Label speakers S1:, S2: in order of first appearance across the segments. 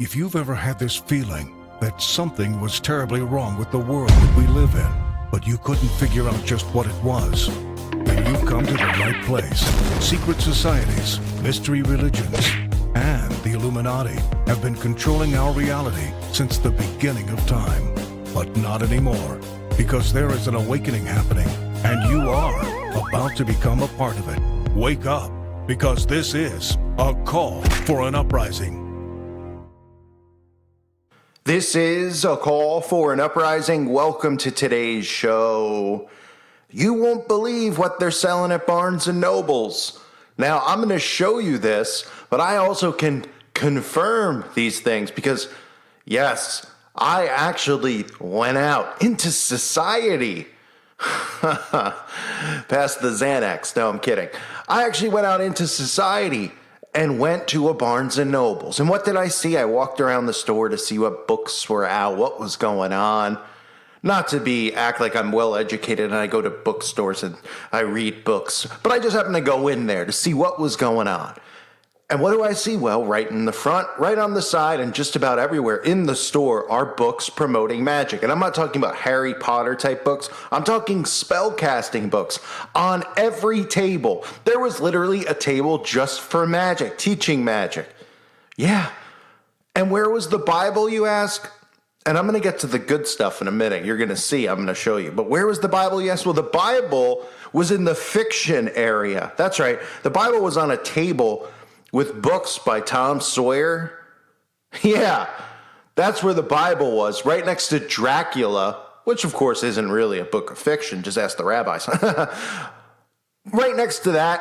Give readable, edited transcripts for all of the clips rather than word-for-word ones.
S1: If you've ever had this feeling that something was terribly wrong with the world that we live in, but you couldn't figure out just what it was, then you've come to the right place. Secret societies, mystery religions, and the Illuminati have been controlling our reality since the beginning of time. But not anymore, because there is an awakening happening, and you are about to become a part of it. Wake up, because this is a call for an uprising.
S2: This is a call for an uprising. Welcome to today's show. You won't believe what they're selling at Barnes & Nobles. Now, I'm going to show you this, but I also can confirm these things because, yes, I actually went out into society. Past the Xanax. No, I'm kidding. I actually went out into society and went to a Barnes & Nobles. And what did I see? I walked around the store to see what books were out, what was going on. Not to act like I'm well educated and I go to bookstores and I read books, but I just happened to go in there to see what was going on. And what do I see? Well, right in the front, right on the side, and just about everywhere in the store are books promoting magic. And I'm not talking about Harry Potter type books. I'm talking spellcasting books. On every table, there was literally a table just for magic, teaching magic. Yeah. And where was the Bible, you ask? And I'm going to get to the good stuff in a minute. You're going to see. I'm going to show you. But where was the Bible, you ask? Well, the Bible was in the fiction area. That's right. The Bible was on a table with books by Tom Sawyer. Yeah, that's where the Bible was, right next to Dracula, which of course isn't really a book of fiction, just ask the rabbis. Right next to that,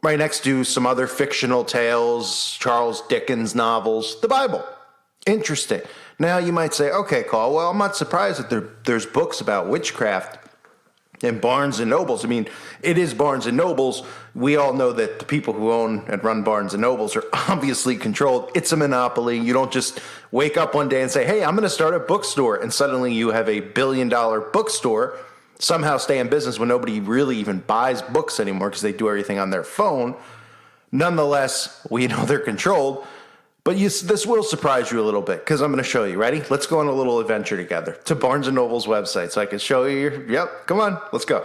S2: right next to some other fictional tales, Charles Dickens novels, the Bible. Interesting. Now you might say, okay, Carl, well, I'm not surprised that there's books about witchcraft in Barnes & Nobles. I mean, it is Barnes & Nobles. We all know that the people who own and run Barnes & Nobles are obviously controlled. It's a monopoly. You don't just wake up one day and say, hey, I'm going to start a bookstore, and suddenly you have a $1 billion bookstore, somehow stay in business when nobody really even buys books anymore because they do everything on their phone. Nonetheless, we know they're controlled. But this will surprise you a little bit because I'm going to show you. Ready? Let's go on a little adventure together to Barnes & Noble's website so I can show you. Yep, come on, let's go.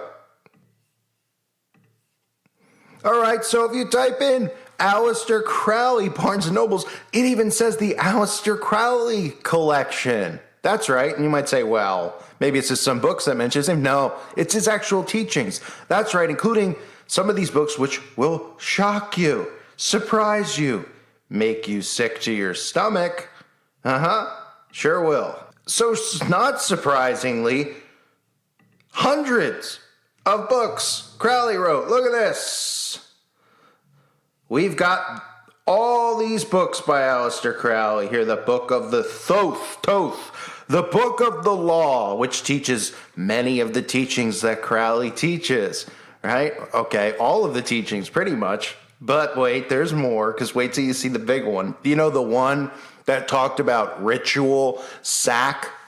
S2: All right, so if you type in Aleister Crowley, Barnes & Noble's, it even says the Aleister Crowley collection. That's right. And you might say, well, maybe it's just some books that mentions him. No, it's his actual teachings. That's right, including some of these books which will shock you, surprise you, make you sick to your stomach. Sure will. So not surprisingly, hundreds of books Crowley wrote. Look at this. We've got all these books by Aleister Crowley here. The Book of the Thoth, the Book of the Law, which teaches many of the teachings that Crowley teaches, right? Okay, all of the teachings pretty much. But wait, there's more, because wait till you see the big one. You know, the one that talked about ritual sacrifice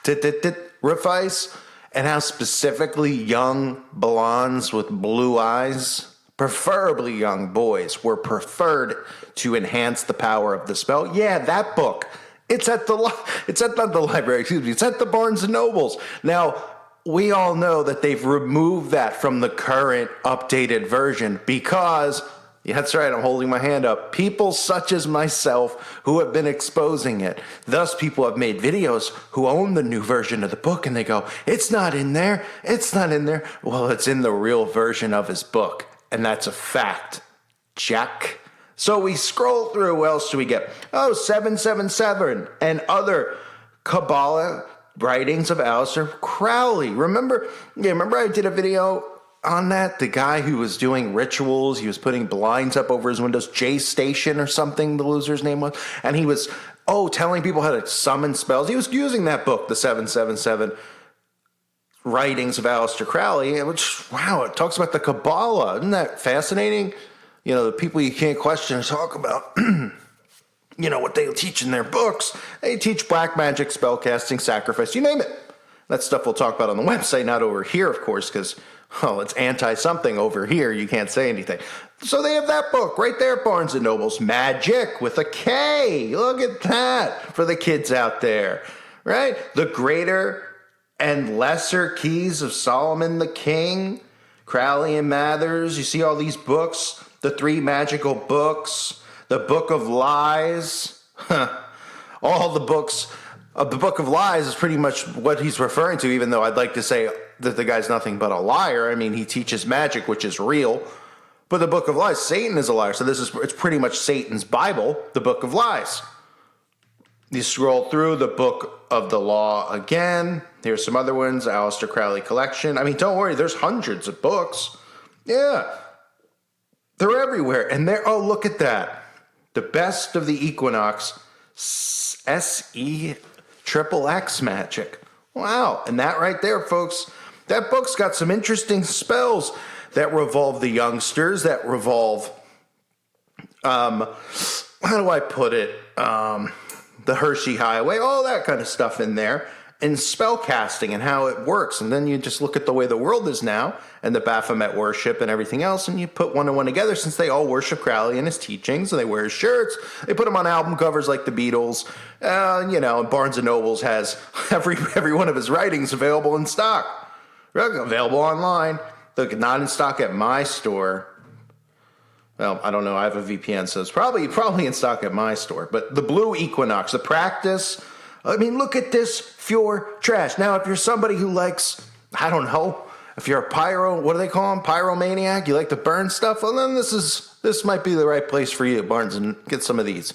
S2: and how specifically young blondes with blue eyes, preferably young boys, were preferred to enhance the power of the spell. Yeah, that book. It's at the library, excuse me. It's at the Barnes & Nobles. Now, we all know that they've removed that from the current updated version because, yeah, that's right, I'm holding my hand up, people such as myself who have been exposing it. Thus, people have made videos who own the new version of the book, and they go, it's not in there, it's not in there. Well, it's in the real version of his book, and that's a fact. Check. So we scroll through, what else do we get? Oh, 777 and other Kabbalah writings of Aleister Crowley. Remember I did a video on that? The guy who was doing rituals, he was putting blinds up over his windows, J Station or something, the loser's name was, and he was, telling people how to summon spells. He was using that book, the 777 writings of Aleister Crowley, which, wow, it talks about the Kabbalah. Isn't that fascinating? You know, the people you can't question and talk about, what they teach in their books. They teach black magic, spellcasting, sacrifice, you name it. That stuff we'll talk about on the website, not over here, of course, because Oh, it's anti-something over here. You can't say anything. So they have that book right there at Barnes & Noble's. Magic with a K. Look at that for the kids out there, right? The Greater and Lesser Keys of Solomon the King, Crowley and Mathers. You see all these books, the 3 magical books, the Book of Lies. All the books of the Book of Lies is pretty much what he's referring to, even though I'd like to say that the guy's nothing but a liar. I mean, he teaches magic, which is real. But the Book of Lies, Satan is a liar. So it's pretty much Satan's Bible, the Book of Lies. You scroll through the Book of the Law again. Here's some other ones, Aleister Crowley collection. I mean, don't worry, there's hundreds of books. Yeah. They're everywhere. And oh, look at that. The Best of the Equinox, SEXXX Magic. Wow. And that right there, folks, that book's got some interesting spells that revolve the youngsters, that revolve, how do I put it, the Hershey Highway, all that kind of stuff in there, and spell casting and how it works. And then you just look at the way the world is now, and the Baphomet worship and everything else, and you put one and one together, since they all worship Crowley and his teachings, and they wear his shirts. They put them on album covers like the Beatles. And Barnes & Noble's has every one of his writings available in stock. Available online. Look, not in stock at my store. Well, I don't know. I have a VPN, so it's probably in stock at my store. But the Blue Equinox, the practice. I mean, look at this pure trash. Now, if you're somebody who likes, I don't know, if you're a what do they call them? Pyromaniac. You like to burn stuff. Well, then this might be the right place for you, Barnes, and get some of these.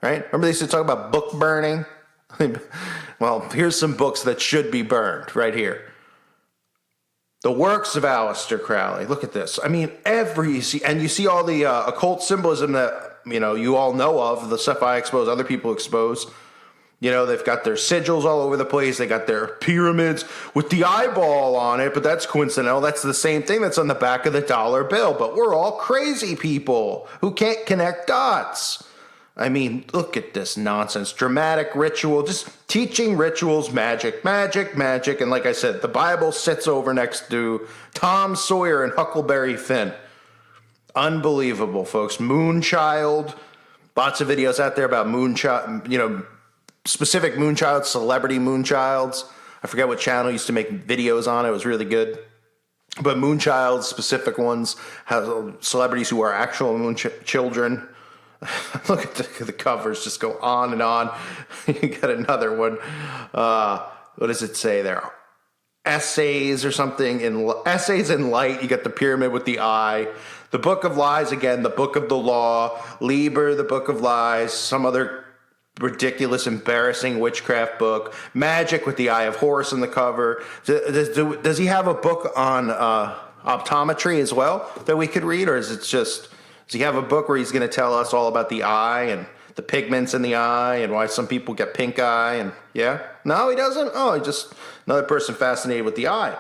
S2: Right? Remember they used to talk about book burning? Well, here's some books that should be burned right here. The works of Aleister Crowley. Look at this. I mean, you see all the occult symbolism that, you all know of, the stuff I expose, other people expose. They've got their sigils all over the place. They got their pyramids with the eyeball on it, but that's coincidental. That's the same thing that's on the back of the dollar bill. But we're all crazy people who can't connect dots. I mean, look at this nonsense. Dramatic ritual, just teaching rituals, magic. And like I said, the Bible sits over next to Tom Sawyer and Huckleberry Finn. Unbelievable, folks. Moonchild. Lots of videos out there about Moonchild, specific Moonchilds, celebrity Moonchilds. I forget what channel used to make videos on it. It was really good. But Moonchilds, specific ones, have celebrities who are actual children. Look at the covers, just go on and on. You got another one. What does it say there? Essays or something. Essays in Light. You got the pyramid with the eye. The Book of Lies again. The Book of the Law. Liber, the Book of Lies. Some other ridiculous, embarrassing witchcraft book. Magic with the Eye of Horus in the cover. Does he have a book on optometry as well that we could read, or is it just? Does he have a book where he's going to tell us all about the eye and the pigments in the eye and why some people get pink eye? And yeah, no, he doesn't. Oh, he just another person fascinated with the eye.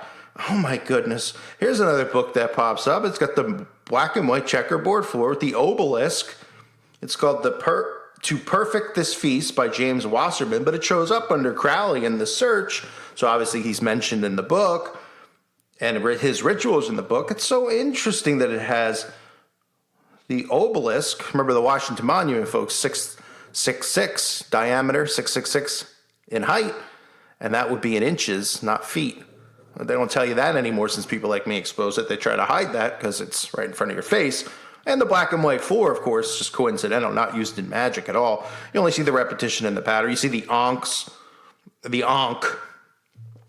S2: Oh my goodness! Here's another book that pops up. It's got the black and white checkerboard floor with the obelisk. It's called To Perfect This Feast by James Wasserman, but it shows up under Crowley in the search. So obviously he's mentioned in the book, and his rituals in the book. It's so interesting that it has the obelisk. Remember the Washington Monument, folks, 666 diameter, 666 in height, and that would be in inches, not feet. They don't tell you that anymore since people like me expose it. They try to hide that because it's right in front of your face. And the black and white floor, of course, just coincidental, not used in magic at all. You only see the repetition in the pattern. You see the Ankh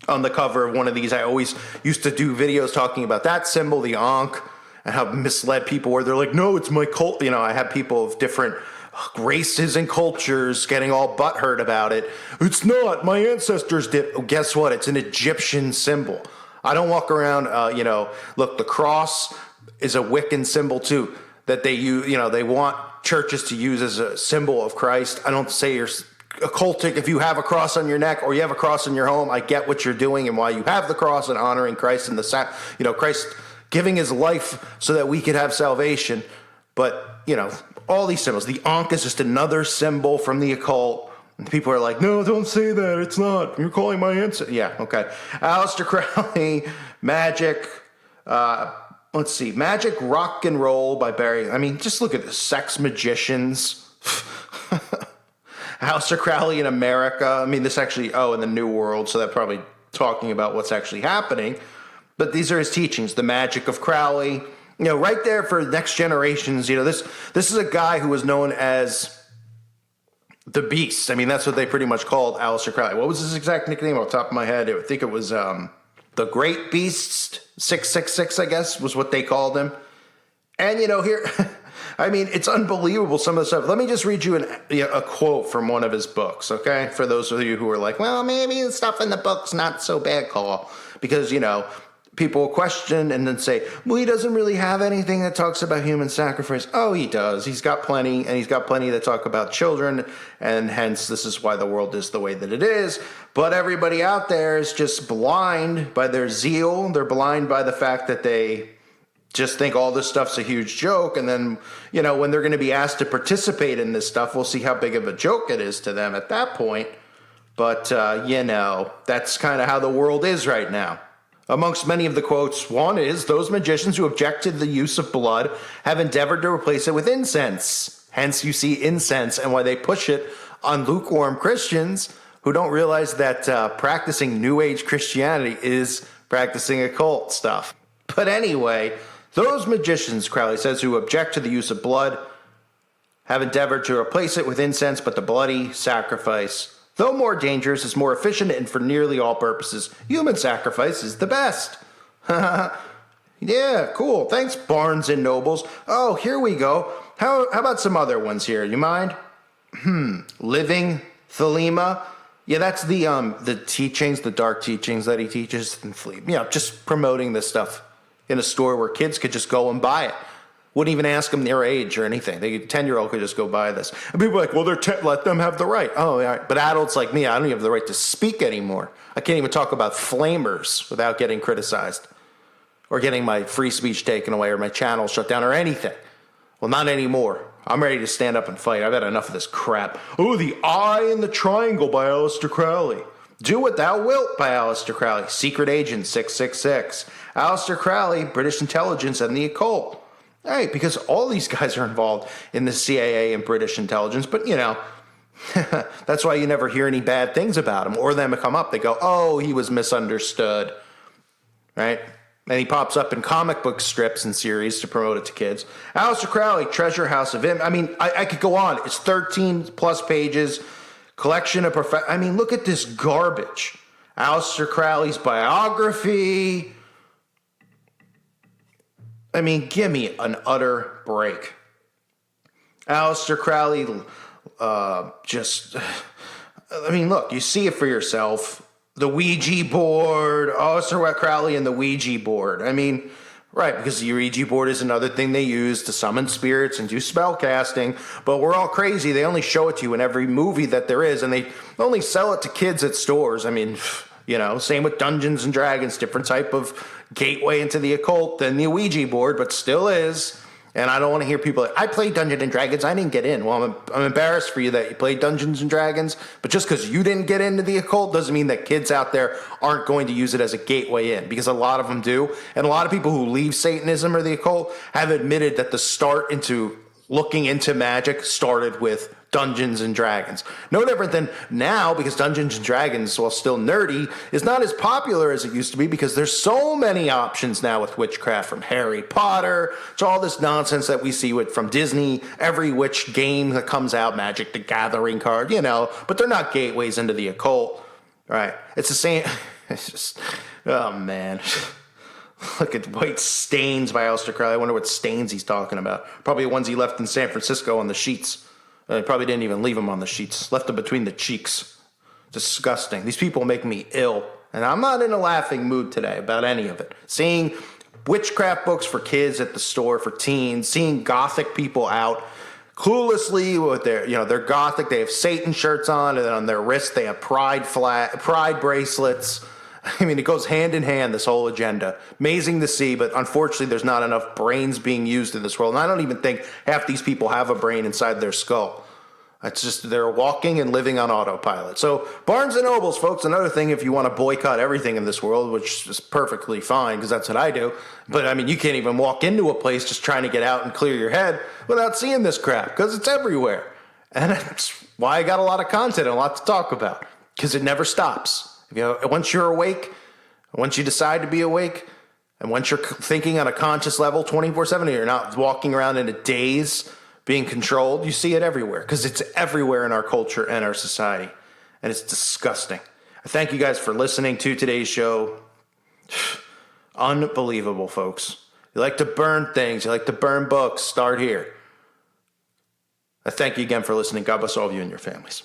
S2: on the cover of one of these. I always used to do videos talking about that symbol, the Ankh, and how misled people were. They're like, no, it's my cult. I had people of different races and cultures getting all butthurt about it. It's not. My ancestors did. Oh, guess what? It's an Egyptian symbol. I don't walk around, look, the cross is a Wiccan symbol too, that they use, they want churches to use as a symbol of Christ. I don't say you're occultic if you have a cross on your neck or you have a cross in your home. I get what you're doing and why you have the cross and honoring Christ and Christ giving his life so that we could have salvation. But, all these symbols. The Ankh is just another symbol from the occult. And people are like, no, don't say that. It's not. You're calling my ancestor. Yeah, okay. Aleister Crowley, magic. Let's see, Magic Rock and Roll by Barry. I mean, just look at this. Sex Magicians. Aleister Crowley in America. I mean, this actually, in the New World, so they're probably talking about what's actually happening. But these are his teachings, the magic of Crowley. Right there for next generations. This is a guy who was known as the Beast. I mean, that's what they pretty much called Aleister Crowley. What was his exact nickname off the top of my head? I think it was the Great Beast 666, I guess, was what they called him. And, here, I mean, it's unbelievable, some of the stuff. Let me just read you a quote from one of his books, okay? For those of you who are like, well, maybe the stuff in the book's not so bad, Cole. Because, people question and then say, well, he doesn't really have anything that talks about human sacrifice. Oh, he does. He's got plenty, and he's got plenty that talk about children, and hence this is why the world is the way that it is. But everybody out there is just blind by their zeal. They're blind by the fact that they just think all this stuff's a huge joke. And then, when they're going to be asked to participate in this stuff, we'll see how big of a joke it is to them at that point. But, that's kind of how the world is right now. Amongst many of the quotes, one is, those magicians who object to the use of blood have endeavored to replace it with incense. Hence, you see incense and why they push it on lukewarm Christians who don't realize that practicing New Age Christianity is practicing occult stuff. But anyway, those magicians, Crowley says, who object to the use of blood have endeavored to replace it with incense, but the bloody sacrifice, though more dangerous, is more efficient, and for nearly all purposes, human sacrifice is the best. Yeah, cool. Thanks, Barnes and Nobles. Oh, here we go. How about some other ones here? You mind? Living Thelema. Yeah, that's the teachings, the dark teachings that he teaches. And just promoting this stuff in a store where kids could just go and buy it. Wouldn't even ask them their age or anything. A 10-year-old could just go buy this. And people are like, well, let them have the right. Oh, all right. But adults like me, I don't even have the right to speak anymore. I can't even talk about flamers without getting criticized or getting my free speech taken away or my channel shut down or anything. Well, not anymore. I'm ready to stand up and fight. I've had enough of this crap. Oh, The Eye in the Triangle by Aleister Crowley. Do What Thou Wilt by Aleister Crowley. Secret Agent 666. Aleister Crowley, British Intelligence and the Occult. All right, because all these guys are involved in the CIA and British intelligence, but that's why you never hear any bad things about him or them come up. They go, oh, he was misunderstood, right? And he pops up in comic book strips and series to promote it to kids. Aleister Crowley, Treasure House of Him. I mean, I could go on. It's 13 plus pages, collection of look at this garbage. Aleister Crowley's biography. I mean, give me an utter break. Aleister Crowley, look, you see it for yourself. The Ouija board, Aleister Crowley and the Ouija board. I mean, right, because the Ouija board is another thing they use to summon spirits and do spell casting, but we're all crazy. They only show it to you in every movie that there is, and they only sell it to kids at stores. I mean, same with Dungeons and Dragons, different type of gateway into the occult than the Ouija board, but still is. And I don't want to hear people like, I played Dungeons and Dragons, I didn't get in. Well, I'm embarrassed for you that you played Dungeons and Dragons, but just because you didn't get into the occult doesn't mean that kids out there aren't going to use it as a gateway in, because a lot of them do. And a lot of people who leave Satanism or the occult have admitted that the start into looking into magic started with Dungeons and Dragons. No different than now, because Dungeons and Dragons, while still nerdy, is not as popular as it used to be because there's so many options now with witchcraft, from Harry Potter to all this nonsense that we see from Disney, every witch game that comes out, Magic the Gathering card, but they're not gateways into the occult, right? It's the same. It's just, oh man. Look at White Stains by Aleister Crowley. I wonder what stains he's talking about. Probably the ones he left in San Francisco on the sheets. Probably didn't even leave them on the sheets. Left them between the cheeks. Disgusting. These people make me ill. And I'm not in a laughing mood today about any of it. Seeing witchcraft books for kids at the store for teens. Seeing gothic people out cluelessly with they're gothic. They have Satan shirts on. And then on their wrists they have pride bracelets. I mean, it goes hand in hand, this whole agenda. Amazing to see, but unfortunately there's not enough brains being used in this world. And I don't even think half these people have a brain inside their skull. It's just they're walking and living on autopilot. So Barnes and Nobles, folks, another thing if you want to boycott everything in this world, which is perfectly fine because that's what I do. But I mean, you can't even walk into a place just trying to get out and clear your head without seeing this crap because it's everywhere. And that's why I got a lot of content and a lot to talk about because it never stops. Once you're awake, once you decide to be awake, and once you're thinking on a conscious level 24/7, you're not walking around in a daze being controlled, you see it everywhere because it's everywhere in our culture and our society. And it's disgusting. I thank you guys for listening to today's show. Unbelievable, folks. You like to burn things. You like to burn books. Start here. I thank you again for listening. God bless all of you and your families.